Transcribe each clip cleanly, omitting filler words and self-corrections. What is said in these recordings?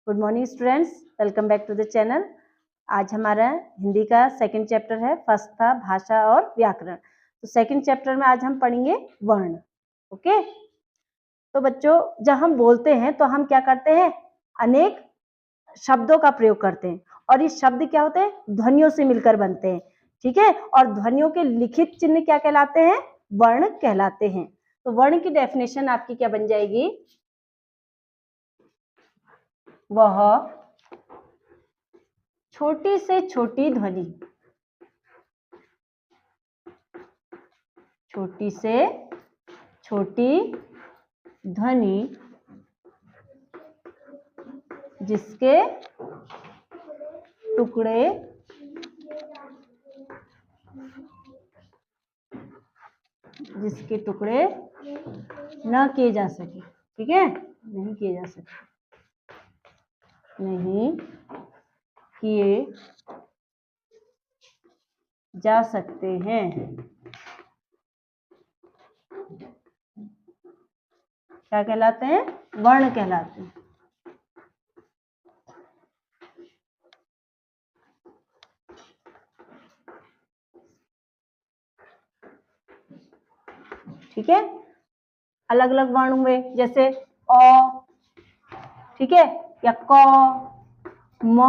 Good morning students, welcome back to the channel. आज हमारा हिंदी का सेकंड चैप्टर है, फर्स्ट था भाषा और व्याकरण। तो सेकंड चैप्टर में आज हम पढ़ेंगे वर्ण। ओके, तो बच्चों जब हम बोलते हैं तो हम क्या करते हैं, अनेक शब्दों का प्रयोग करते हैं और ये शब्द क्या होते हैं, ध्वनियों से मिलकर बनते हैं। ठीक है, और ध्वनियों के लिखित चिन्ह क्या कहलाते हैं, वर्ण कहलाते हैं। तो वर्ण की डेफिनेशन आपकी क्या बन जाएगी, वह छोटी से छोटी ध्वनि, छोटी से छोटी ध्वनि जिसके टुकड़े न किए जा सके। ठीक है, नहीं किए जा सके, नहीं किए जा सकते हैं, क्या कहलाते हैं, वर्ण कहलाते हैं। ठीक है, अलग अलग वर्ण हुए, जैसे अ, ठीक है, या क, म,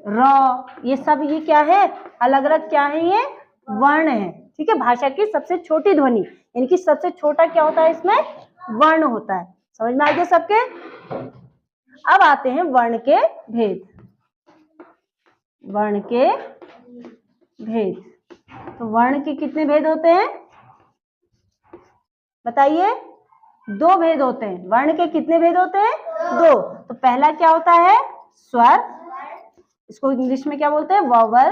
र, ये सब ये क्या है, अलग अलग क्या है, ये वर्ण है। ठीक है, भाषा की सबसे छोटी ध्वनि, यानी कि सबसे छोटा क्या होता है, इसमें वर्ण होता है। समझ में आ गया सबके। अब आते हैं वर्ण के भेद। वर्ण के भेद, तो वर्ण के कितने भेद होते हैं, बताइए। दो भेद होते हैं। वर्ण के कितने भेद होते हैं, दो। तो पहला क्या होता है, स्वर, इसको इंग्लिश में क्या बोलते हैं, वॉवल,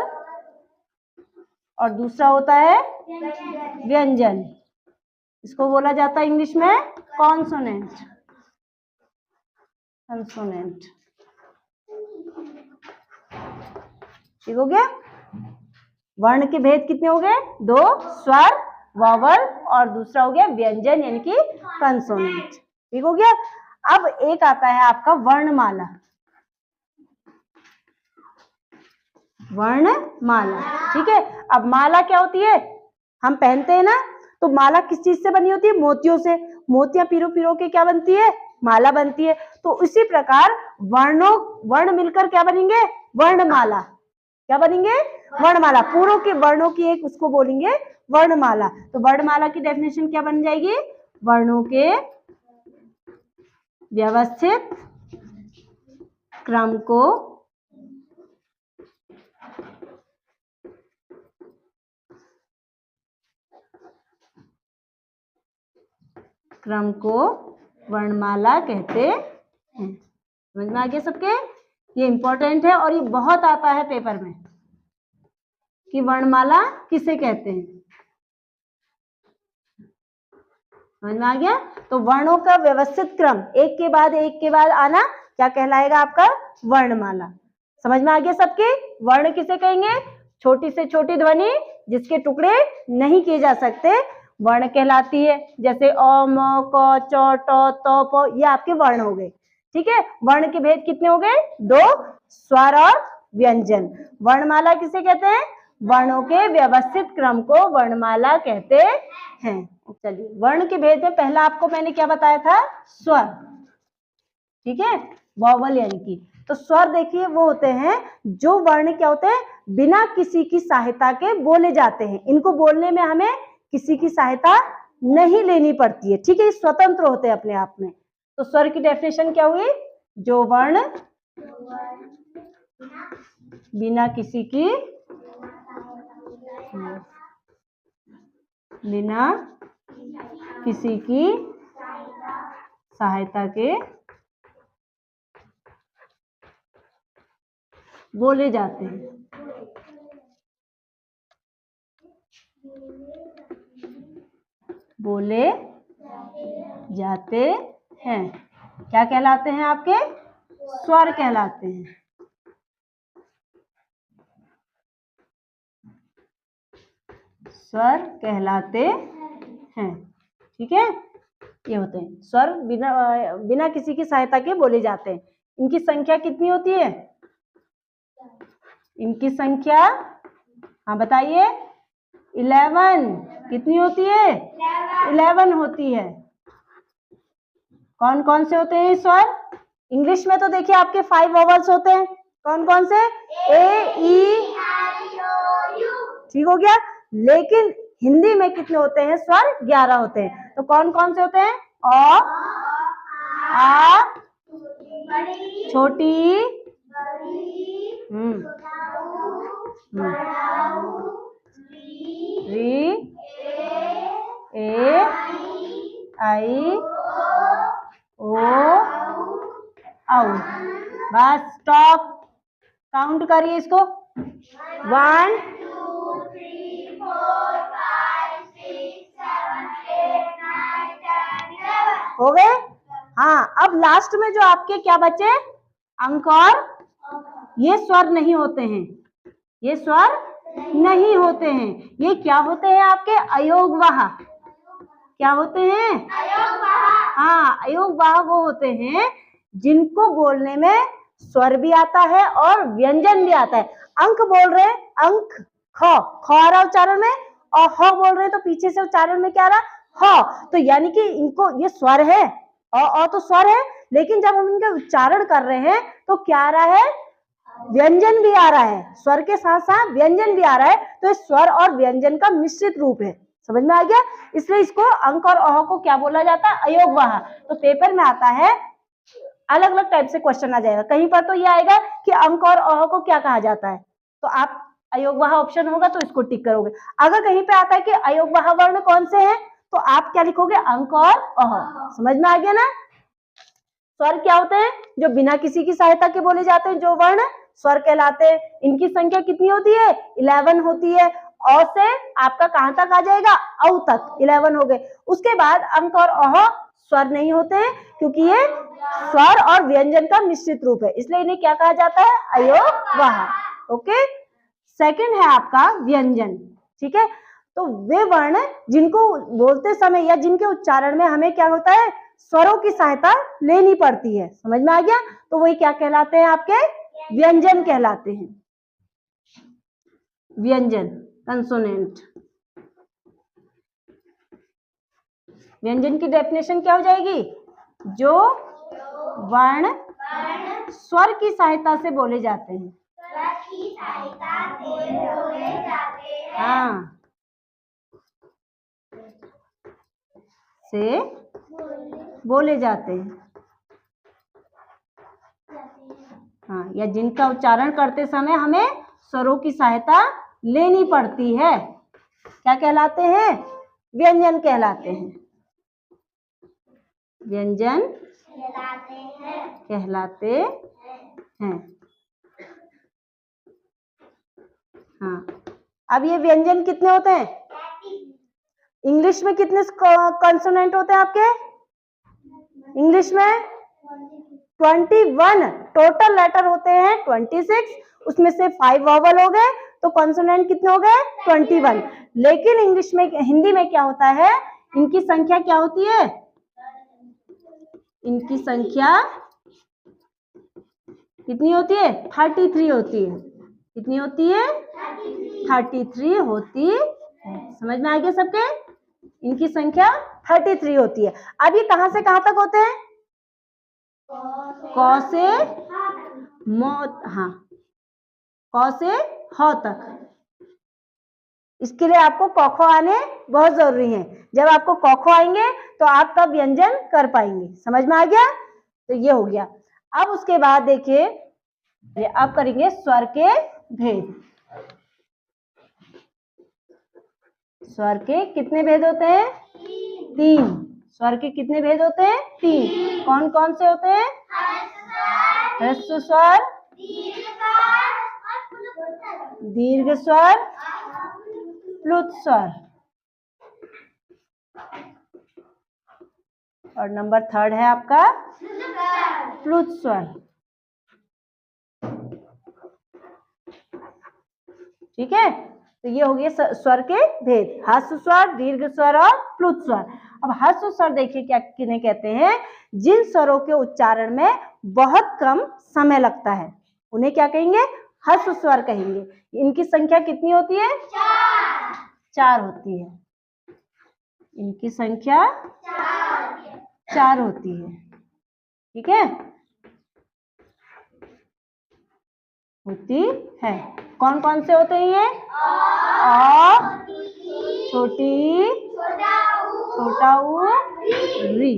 और दूसरा होता है व्यंजन, इसको बोला जाता है इंग्लिश में कॉन्सोनेंट। कंसोनेंट, ठीक हो गया। वर्ण के भेद कितने हो गए, दो, स्वर, वॉवल, और दूसरा हो गया व्यंजन यानी कि कंसोनेंट। ठीक हो गया। अब एक आता है आपका वर्णमाला। वर्णमाला, ठीक है। अब माला क्या होती है, हम पहनते हैं ना, तो माला किस चीज से बनी होती है, मोतियों से। मोतियां पिरो पिरो के क्या बनती है, माला बनती है। तो इसी प्रकार वर्ण मिलकर क्या बनेंगे, वर्णमाला। क्या बनेंगे, वर्णमाला। पूर्व के वर्णों की एक उसको बोलेंगे वर्णमाला। तो वर्णमाला की डेफिनेशन क्या बन जाएगी, वर्णों के व्यवस्थित क्रम को वर्णमाला कहते हैं। समझ में आ गया सबके। ये इंपॉर्टेंट है और ये बहुत आता है पेपर में कि वर्णमाला किसे कहते हैं। समझ में आ गया। तो वर्णों का व्यवस्थित क्रम, एक के बाद आना, क्या कहलाएगा आपका, वर्णमाला। समझ में आ गया सबके। वर्ण किसे कहेंगे, छोटी से छोटी ध्वनि जिसके टुकड़े नहीं किए जा सकते, वर्ण कहलाती है। जैसे अ, म, क, च, ट, त, प, ये आपके वर्ण हो गए। ठीक है, वर्ण के भेद कितने हो गए, दो, स्वर और व्यंजन। वर्णमाला किसे कहते हैं, वर्णों के व्यवस्थित क्रम को वर्णमाला कहते हैं। चलिए, वर्ण के भेद में पहला आपको मैंने क्या बताया था, स्वर। ठीक है, वॉवल यानी कि, तो स्वर देखिए वो होते हैं जो वर्ण क्या होते हैं, बिना किसी की सहायता के बोले जाते हैं। इनको बोलने में हमें किसी की सहायता नहीं लेनी पड़ती है। ठीक है, ये स्वतंत्र होते हैं अपने आप में। तो स्वर की डेफिनेशन क्या हुई, जो वर्ण बिना किसी की सहायता के बोले जाते हैं। बोले जाते हैं, क्या कहलाते हैं आपके, स्वर कहलाते हैं। स्वर कहलाते हैं। ठीक है, ये होते हैं स्वर, बिना बिना किसी की सहायता के बोले जाते हैं। इनकी संख्या कितनी होती है? इनकी संख्या, हाँ बताइए, 11। कितनी होती है? 11 होती है। कौन कौन से होते हैं स्वर? इंग्लिश में तो देखिए आपके 5 वोवल्स होते हैं। कौन कौन से? ए, ई, ठीक हो गया। लेकिन हिंदी में कितने होते हैं स्वर? 11 होते हैं। तो कौन कौन से होते हैं? अ, आ, छोटी, री, ए, आई, ओ, औ। बस स्टॉप, काउंट करिए इसको। 1 2 3 4 5 6 7 8 9 10 11 हो गए। हाँ, अब लास्ट में जो आपके क्या बचे? अंक और ये स्वर नहीं होते हैं, ये स्वर नहीं होते हैं। ये क्या होते हैं आपके? अयोगवाह। क्या होते हैं? अयोगवाह। हाँ, अयोगवाह वो होते हैं जिनको बोलने में स्वर भी आता है और व्यंजन भी आता है। अंक बोल रहे हैं, अंक, ख आ रहा उच्चारण में, और ह बोल रहे हैं तो पीछे से उच्चारण में क्या आ रहा? ह। तो यानी कि इनको ये स्वर है, अ तो स्वर है, लेकिन जब हम इनका उच्चारण कर रहे हैं तो क्या आ रहा है? व्यंजन भी आ रहा है, स्वर के साथ साथ व्यंजन भी आ रहा है। तो स्वर और व्यंजन का मिश्रित रूप है। समझ में आ गया? इसलिए इसको अंक और अह को क्या बोला जाता है? अयोगवाह। तो पेपर में आता है, अलग अलग टाइप से क्वेश्चन आ जाएगा। कहीं पर तो ये आएगा कि अंक और अह को क्या कहा जाता है, तो आप अयोगवाह ऑप्शन होगा तो इसको टिक करोगे। अगर कहीं पे आता है कि अयोगवाह वर्ण कौन से हैं, तो आप क्या लिखोगे? अंक और अह। समझ में आ गया ना? स्वर क्या होते हैं? जो बिना किसी की सहायता के बोले जाते हैं, जो वर्ण स्वर कहलाते हैं। इनकी संख्या कितनी होती है? 11 होती है। अ से आपका कहां तक आ जाएगा? औ तक 11 हो गए। उसके बाद अंक और अह स्वर नहीं होते हैं, क्योंकि ये स्वर और व्यंजन का मिश्रित रूप है, इसलिए इन्हें क्या कहा जाता है? अयोगवाह। ओके। सेकंड है आपका व्यंजन। ठीक है, तो वे वर्ण जिनको बोलते समय या जिनके उच्चारण में हमें क्या होता है? स्वरों की सहायता लेनी पड़ती है। समझ में आ गया? तो वही क्या कहलाते हैं? आपके व्यंजन कहलाते हैं। व्यंजन, कंसोनेंट। व्यंजन की डेफिनेशन क्या हो जाएगी? जो वर्ण स्वर की सहायता से बोले जाते हैं। हाँ, से बोले जाते हैं। हाँ, या जिनका उच्चारण करते समय हमें स्वरों की सहायता लेनी पड़ती है, क्या कहलाते हैं? व्यंजन कहलाते हैं। व्यंजन कहलाते हैं। हाँ, अब ये व्यंजन कितने होते हैं? इंग्लिश में कितने कॉन्सोनेंट होते हैं आपके? इंग्लिश में 21 टोटल लेटर होते हैं। 26, उसमें से 5 वॉवल हो गए, तो कॉन्सोनेंट कितने हो गए? 21। लेकिन इंग्लिश में, हिंदी में क्या होता है? इनकी संख्या क्या होती है? इनकी संख्या कितनी होती है? 33 होती है। कितनी होती है? 33 होती है। समझ में आ गया सबके? इनकी संख्या 33 होती है। अब ये कहां से कहां तक होते हैं? क से मौत, हाँ, क से ह तक। इसके लिए आपको क ख आने बहुत जरूरी है। जब आपको क ख आएंगे तो आप तब व्यंजन कर पाएंगे। समझ में आ गया? तो ये हो गया। अब उसके बाद देखिए, अब करेंगे स्वर के भेद। स्वर के कितने भेद होते हैं? 3। स्वर के कितने भेद होते हैं? 3। कौन कौन से होते हैं? ह्रस्व स्वर, दीर्घ स्वर, प्लुत स्वर, और नंबर 3 है आपका प्लुत स्वर। ठीक है, तो ये हो गया स्वर के भेद, ह्रस्व स्वर, दीर्घ स्वर और प्लुत स्वर। अब ह्रस्व स्वर देखिए क्या किन्हें कहते हैं, जिन स्वरों के उच्चारण में बहुत कम समय लगता है उन्हें क्या कहेंगे, ह्रस्व स्वर कहेंगे। इनकी संख्या कितनी होती है, 4 होती है। इनकी संख्या 4 होती है, ठीक है, होती है। कौन कौन से होते हैं ये, अ, छोटी, छोटा उ, री,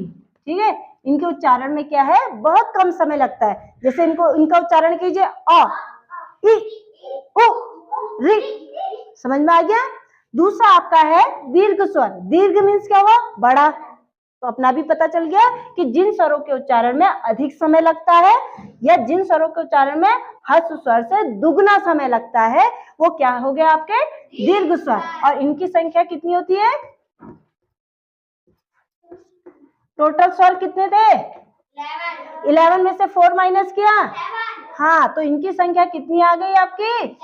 ठीक है। इनके उच्चारण में क्या है, बहुत कम समय लगता है। जैसे इनका उच्चारण कीजिए, अ, इ, उ, री, समझ में आ गया। दूसरा आपका है दीर्घ स्वर। दीर्घ मीन्स क्या हुआ, बड़ा। तो अपना भी पता चल गया कि जिन स्वरों के उच्चारण में अधिक समय लगता है या जिन स्वरों के उच्चारण में ह्रस्व स्वर से दुगना समय लगता है वो क्या हो गया आपके दीर्घ स्वर। और इनकी संख्या कितनी होती है, टोटल स्वर कितने थे, 11 में से 4 माइनस किया, हाँ, तो इनकी संख्या कितनी आ गई आपकी,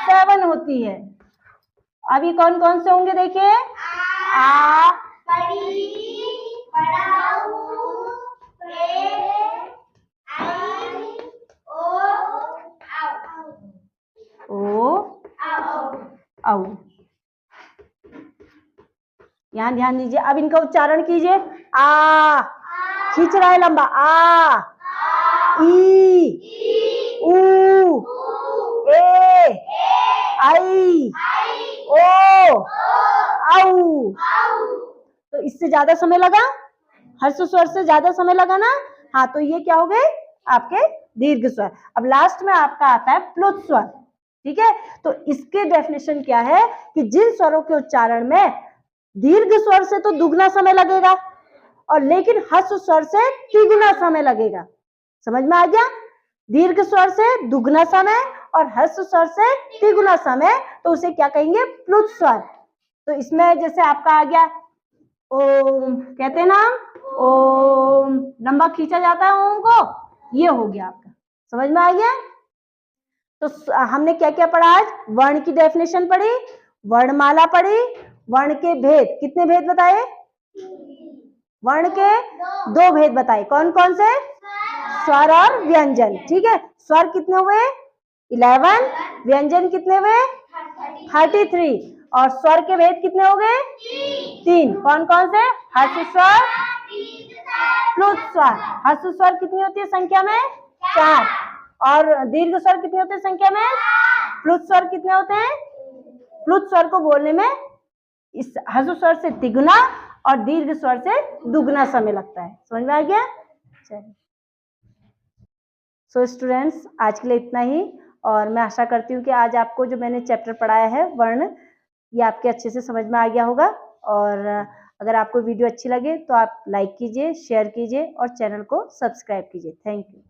7 होती है। अभी कौन कौन से होंगे देखिए, आ, ओ, औ। यहाँ ध्यान दीजिए, अब इनका उच्चारण कीजिए, आ, खींच रहा है लंबा, आ, ई, उ, ए, आई, ओ, औ। तो इससे ज्यादा समय लगा, ह्रस्व स्वर से ज्यादा समय लगा ना, हाँ, तो ये क्या हो गए आपके दीर्घ स्वर। अब लास्ट में आपका आता है प्लुत स्वर, ठीक है। तो इसके डेफिनेशन क्या है कि जिन स्वरों के उच्चारण में दीर्घ स्वर से तो दुगना समय लगेगा और लेकिन ह्रस्व स्वर से तिगुना समय लगेगा। समझ में आ गया, दीर्घ स्वर से दुगना समय और ह्रस्व स्वर से तिगुना समय, तो उसे क्या कहेंगे, प्लुत स्वर। तो इसमें जैसे आपका आ गया ओम, कहते हैं ना ओम, लंबा खींचा जाता है ओम को, ये हो गया आपका। समझ में आ गया। तो हमने क्या क्या पढ़ा आज, वर्ण की डेफिनेशन पढ़ी, वर्णमाला पढ़ी, वर्ण के भेद, कितने भेद बताए, वर्ण के 2 भेद बताए। कौन कौन से, स्वर और व्यंजन, ठीक है। स्वर कितने हुए 11, व्यंजन कितने हुए 33 और स्वर के भेद कितने हो गए 3। कौन कौन से, ह्रस्व स्वर, प्लुत स्वर। ह्रस्व स्वर कितनी होती है संख्या में 4 और दीर्घ स्वर कितने होते हैं संख्या में, प्लुत स्वर कितने होते हैं, प्लुत स्वर को बोलने में इस ह्रस्व स्वर से तिगुना और दीर्घ स्वर से दुगना समय लगता है। समझ में आ गया। चलिए, सो स्टूडेंट्स आज के लिए इतना ही, और मैं आशा करती हूँ कि आज आपको जो मैंने चैप्टर पढ़ाया है वर्ण, ये आपके अच्छे से समझ में आ गया होगा। और अगर आपको वीडियो अच्छी लगे तो आप लाइक कीजिए, शेयर कीजिए और चैनल को सब्सक्राइब कीजिए। Thank you.